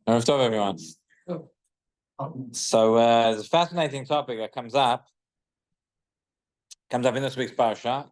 Everyone. So there's a fascinating topic that comes up in this week's parasha,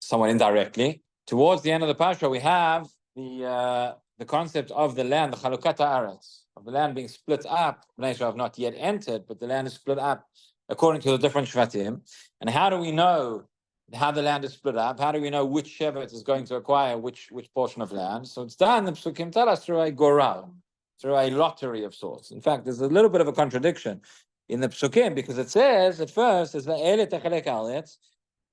somewhat indirectly. Towards the end of the parasha, we have the concept of the land, the chalukat haaretz, of the land being split up. Bnei Yisrael have not yet entered, but the land is split up according to the different shvatim. And how do we know how the land is split up? How do we know which shevet is going to acquire which portion of land? So it's done, the Psukim tell us, through a goral, through a lottery of sorts. In fact, there's a little bit of a contradiction in the Psukim, because it says at first, it's ve'ele techalek haaretz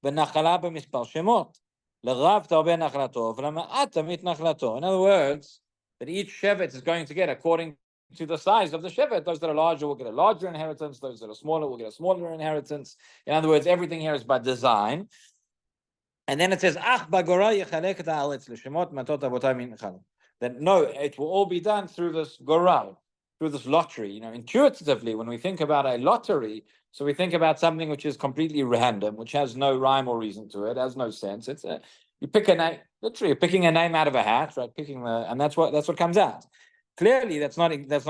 v'nachala b'mispar shemot l'rav tarbe nachlato v'lama'ata mit nachlato. In other words, that each shevet is going to get according to the size of the shevet. Those that are larger will get a larger inheritance. Those that are smaller will get a smaller inheritance. In other words, everything here is by design. And then it says, Ach bagora yechalek et haaretz l'shemot matot avotai min chal. That no, it will all be done through this goral, through this lottery. You know, intuitively, when we think about a lottery, so we think about something which is completely random, which has no rhyme or reason to it, has no sense. It's you pick a name, literally, you're picking a name out of a hat, right? And that's what comes out. Clearly, that's not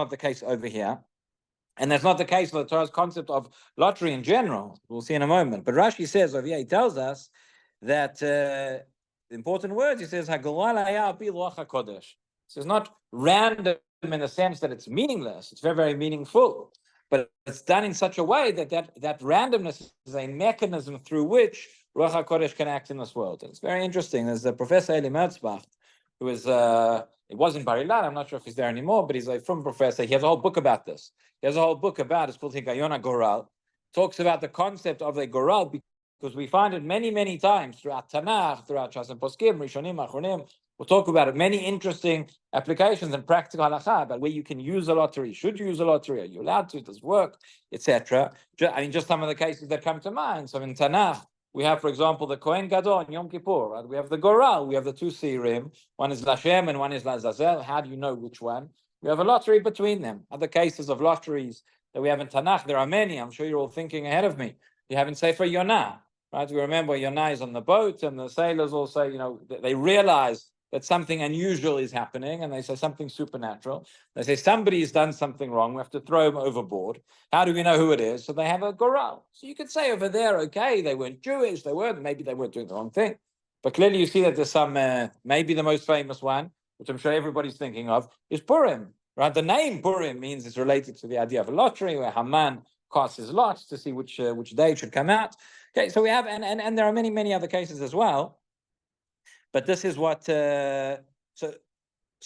the case over here, and that's not the case for the Torah's concept of lottery in general. We'll see in a moment. But Rashi says over here, he tells us that the important words. He says Hagolal haya pi ruach hakodesh. So it's not random in the sense that it's meaningless. It's very, very meaningful, but it's done in such a way that randomness is a mechanism through which Ruach HaKodesh can act in this world. And it's very interesting. There's a Professor Eli Merzbach, who is, it was in Bar Ilan, I'm not sure if he's there anymore, but he's a from professor. He has a whole book about this. He has a whole book about, it's called Higayon HaGoral. Talks about the concept of a Goral, because we find it many, many times throughout Tanakh, throughout Shas and Poskim, Rishonim, Achronim. We'll talk about it. Many interesting applications and practical halakha about where you can use a lottery. Should you use a lottery? Are you allowed to? Does it work? Etc. I mean, just some of the cases that come to mind. So in Tanakh, we have, for example, the Kohen Gadol and Yom Kippur. Right? We have the Goral. We have the two Sirim. One is Lashem and one is Lazazel. How do you know which one? We have a lottery between them. Other cases of lotteries that we have in Tanakh, there are many. I'm sure you're all thinking ahead of me. You have in Sefer Yonah. Right? We remember Yonah is on the boat, and the sailors all say, they realize that something unusual is happening, and they say something supernatural. They say somebody has done something wrong. We have to throw him overboard. How do we know who it is? So they have a goral. So you could say over there, okay, they weren't Jewish, maybe they weren't doing the wrong thing. But clearly you see that there's some, maybe the most famous one, which I'm sure everybody's thinking of, is Purim. Right? The name Purim means it's related to the idea of a lottery, where Haman casts his lots to see which day it should come out. Okay, so we have, and there are many, many other cases as well. But this is what, so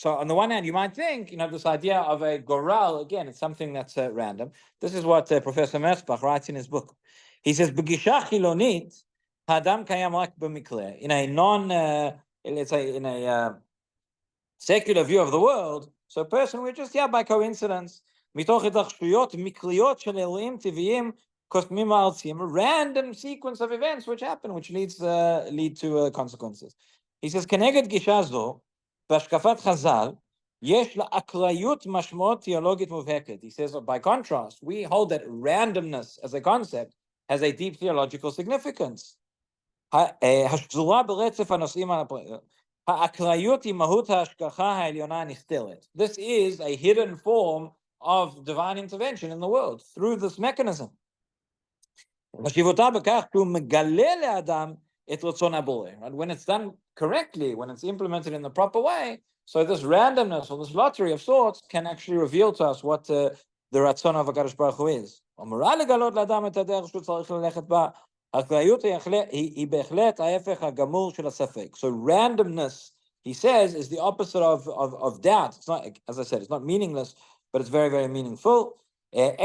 on the one hand, you might think, this idea of a goral, again, it's something that's random. This is what Professor Merzbach writes in his book. He says, "B'gisha chilonit, hadam kayam rak b'mikleh." In a let's say, in a secular view of the world, so a person, we're just here by coincidence, mitoch hitachshuyot mikliyot shel eloim tiviyim kosmim ha'artzim, a random sequence of events which happen, which lead to consequences. He says, "Keneged gisha zo, b'ashkafat Chazal, yesh la'akrayut mashmot theologit muvheket." He says, by contrast, we hold that randomness as a concept has a deep theological significance. Hashzura b'retzef hanosim ha'akrayut hi mahut ha'ashkacha ha'elyona nichtelet. This is a hidden form of divine intervention in the world through this mechanism. Hashivota b'kach tu megale le'adam et ratzon haboreh. When it's done correctly, when it's implemented in the proper way, so this randomness or this lottery of sorts can actually reveal to us what the ratzon of HaKadosh Baruch Hu is. So randomness, he says, is the opposite of doubt. It's not, as I said, it's not meaningless, but it's very, very meaningful. It's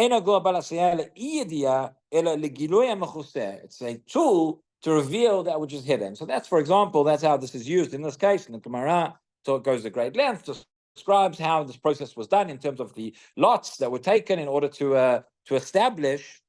a tool to reveal that which is hidden. So that's, for example, that's how this is used in this case in the Gemara. So it goes to great length to describes how this process was done in terms of the lots that were taken in order to establish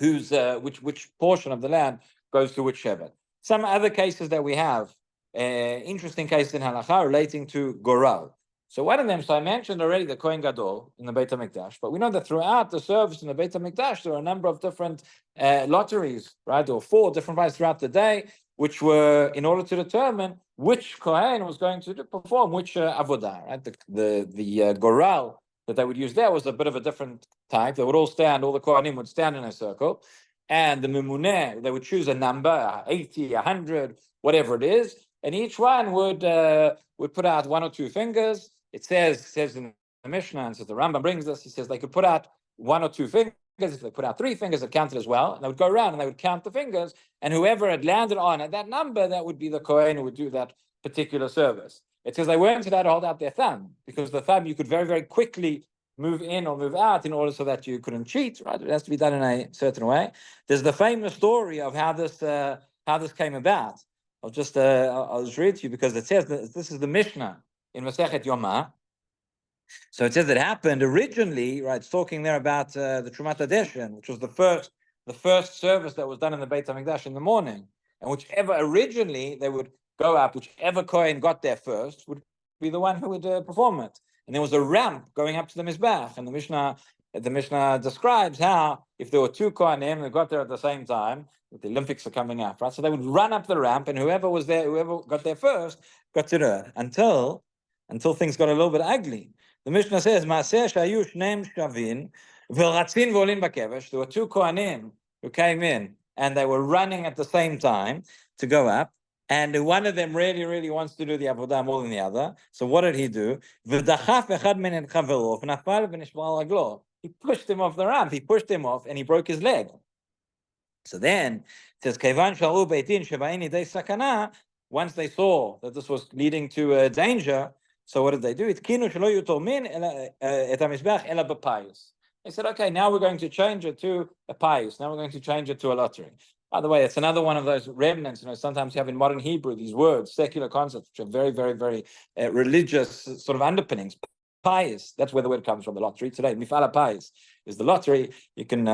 which portion of the land goes to which shevet. Some other cases that we have, interesting cases in halakha relating to goral. So one of them, so I mentioned already the Kohen Gadol in the Beit HaMikdash, but we know that throughout the service in the Beit HaMikdash, there are a number of different lotteries, right? There were 4 different prizes throughout the day, which were in order to determine which Kohen was going to perform which avodah, right? The goral that they would use there was a bit of a different type. They would all the Kohanim would stand in a circle, and the Memuneh, they would choose a number, 80, 100, whatever it is, and each one would put out 1 or 2 fingers. It says in the Mishnah, and so the Rambam brings this, he says they could put out 1 or 2 fingers. If they put out 3 fingers, it counted as well. And they would go around and they would count the fingers. And whoever had landed on at that number, that would be the Kohen who would do that particular service. It says they weren't allowed to hold out their thumb, because the thumb you could very, very quickly move in or move out in order so that you couldn't cheat, right? It has to be done in a certain way. There's the famous story of how this came about. I'll just read to you, because it says that this is the Mishnah in Masechet Yomah. So it says it happened originally, right? It's talking there about the Trumat Hadeshen, which was the first service that was done in the Beit HaMikdash in the morning. And whichever originally they would go up, whichever Kohen got there first would be the one who would perform it. And there was a ramp going up to the Mizbach. And the Mishnah describes how if there were 2 Kohanim that got there at the same time, the Olympics are coming up, right? So they would run up the ramp, and whoever got there first got to do it until things got a little bit ugly. The Mishnah says, there were 2 Kohanim who came in, and they were running at the same time to go up, and one of them really, really wants to do the avodah more than the other. So what did he do? He pushed him off the ramp. He pushed him off, and he broke his leg. So then it says, once they saw that this was leading to danger, so what did they do? They said, okay, now we're going to change it to a pious. Now we're going to change it to a lottery. By the way, it's another one of those remnants. Sometimes you have in modern Hebrew these words, secular concepts, which are very, very, very religious sort of underpinnings. Pious, that's where the word comes from, the lottery. Today, mifala pious is the lottery. You can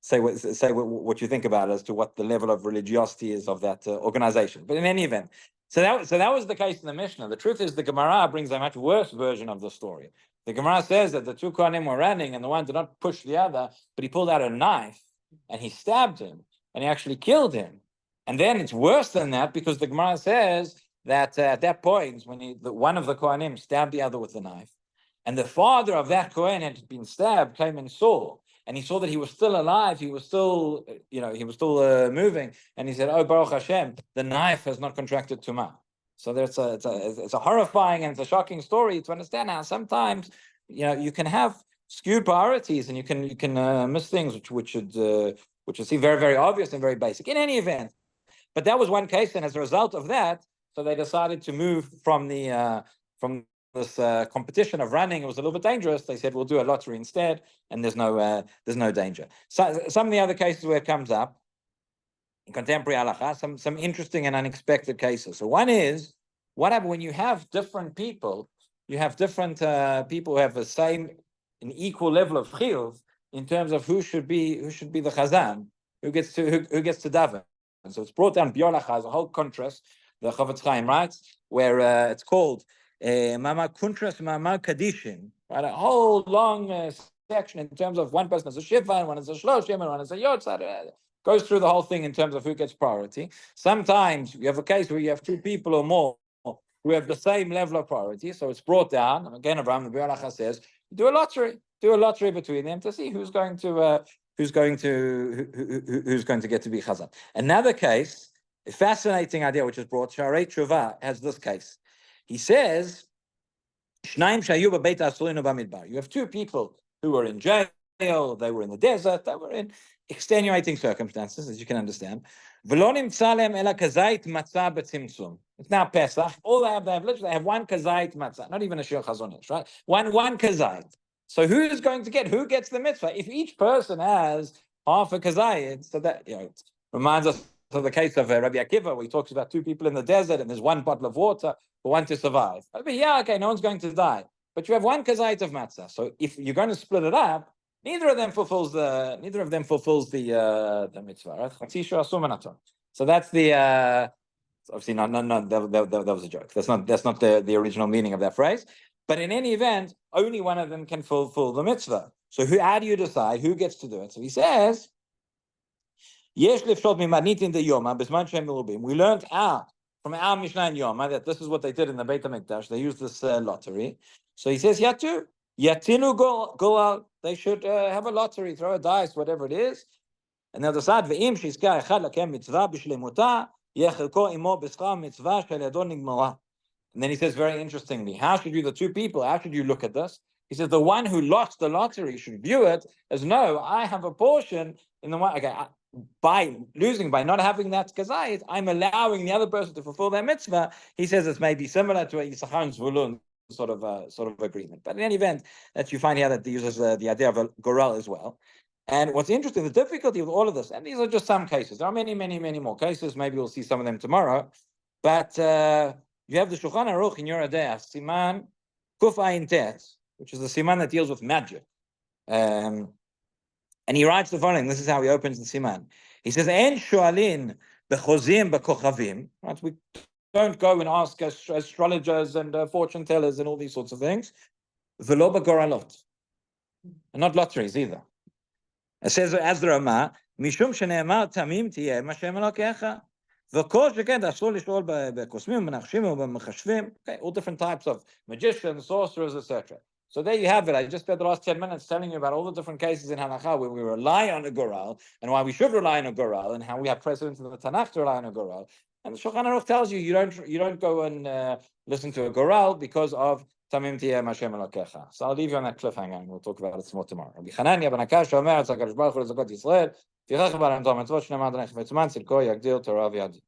say what you think about it as to what the level of religiosity is of that organization. But in any event, so that was the case in the Mishnah. The truth is the Gemara brings a much worse version of the story. The Gemara says that the 2 Kohanim were running, and the one did not push the other, but he pulled out a knife and he stabbed him, and he actually killed him. And then it's worse than that, because the Gemara says that at that point, when one of the Kohanim stabbed the other with the knife, and the father of that Kohen had been stabbed, came and saw, and he saw that he was still alive, he was still moving, and he said, "Oh, Baruch Hashem, the knife has not contracted tumah." So it's a horrifying and it's a shocking story to understand how sometimes you can have skewed priorities, and you can miss things which should seem very, very obvious and very basic. In any event, but that was one case, and as a result of that, so they decided to move from this competition of running. It was a little bit dangerous. They said, we'll do a lottery instead, and there's no danger. So some of the other cases where it comes up in contemporary halacha, some interesting and unexpected cases. So one is, what happens when you have different people? You have different people who have an equal level of chiyuv in terms of who should be the chazan, who gets to daven. And so it's brought down biolacha as a whole contrast. The Chavetz Chaim writes, where it's called Mama Kuntras Mama Kadishin, right? A whole long section in terms of one person is a shiva, and one is a shloshim, and one is a yotzar. Goes through the whole thing in terms of who gets priority. Sometimes you have a case where you have 2 people or more who have the same level of priority, so it's brought down. And again, Abraham the Bialacha says, do a lottery between them to see who's going to get to be chazan. Another case, a fascinating idea which is brought. Sharei Tshuva has this case. He says, you have 2 people who were in jail, they were in the desert, they were in extenuating circumstances, as you can understand. It's now Pesach. All they have literally one kazait matzah, not even a shir chazonish, right? One kazait. So who gets the mitzvah? If each person has half a kazait, so that it reminds us of the case of Rabbi Akiva, where he talks about 2 people in the desert, and there's 1 bottle of water for one to survive. But no one's going to die. But you have 1 kazait of matzah. So if you're going to split it up, neither of them fulfills the mitzvah, right? So that's the obviously no. That was a joke. That's not the original meaning of that phrase. But in any event, only one of them can fulfill the mitzvah. So how do you decide who gets to do it? So he says, Yesh lifshot mimadnitin de yoma bisman shem milubim. We learned out from our Mishnah and Yoma that this is what they did in the Beit HaMikdash. They used this lottery. So he says, Yatilu golal. They should have a lottery, throw a dice, whatever it is, and they'll decide. Ve'im shizka echad lakem mitzvah b'shlemuta yechelko imo b'schar mitzvah shel yado nigmara. And then he says, very interestingly, how should you, the two people, how should you look at this? He says, the one who lost the lottery should view it as, no, I have a portion in the one, okay, by not having that kazayit, I'm allowing the other person to fulfill their mitzvah. He says it's maybe similar to a Yisachar and Zvulun sort of agreement. But in any event, that you find here that he uses the idea of a goral as well. And what's interesting, the difficulty with all of this, and these are just some cases, there are many, many, many more cases, maybe we'll see some of them tomorrow, but you have the Shulchan Aruch in your Adeh, Siman Kuf Ayin Tet, which is the Siman that deals with magic. And he writes the following. This is how he opens the Siman. He says, "En shoalin bechozim bekochavim." Right? We don't go and ask astrologers and fortune tellers and all these sorts of things. V'lo begoralot, and not lotteries either. It says, as the Rama, mishum shene'emar tamim tiyeh Hashem Elokecha. V'kol sheken asur lishol bekosmim, benachshim, ubemechashvim. Okay, all different types of magicians, sorcerers, etc. So there you have it. I just spent the last 10 minutes telling you about all the different cases in Halakha where we rely on a goral and why we should rely on a goral and how we have precedents in the Tanakh to rely on a goral. And the Shulchan Aruch tells you you don't go and listen to a goral because of Tamim Tiyeh Hashem Elokecha. So I'll leave you on that cliffhanger and we'll talk about it some more tomorrow. Rabbi Chananya ben Akash Omer, Tzakadosh Baruch Hu lezakot Yisrael, Tichach b'aram Tom Mitzvot Shnei Madonech V'tzman Tzidko Yagdil Torah V'Yadi.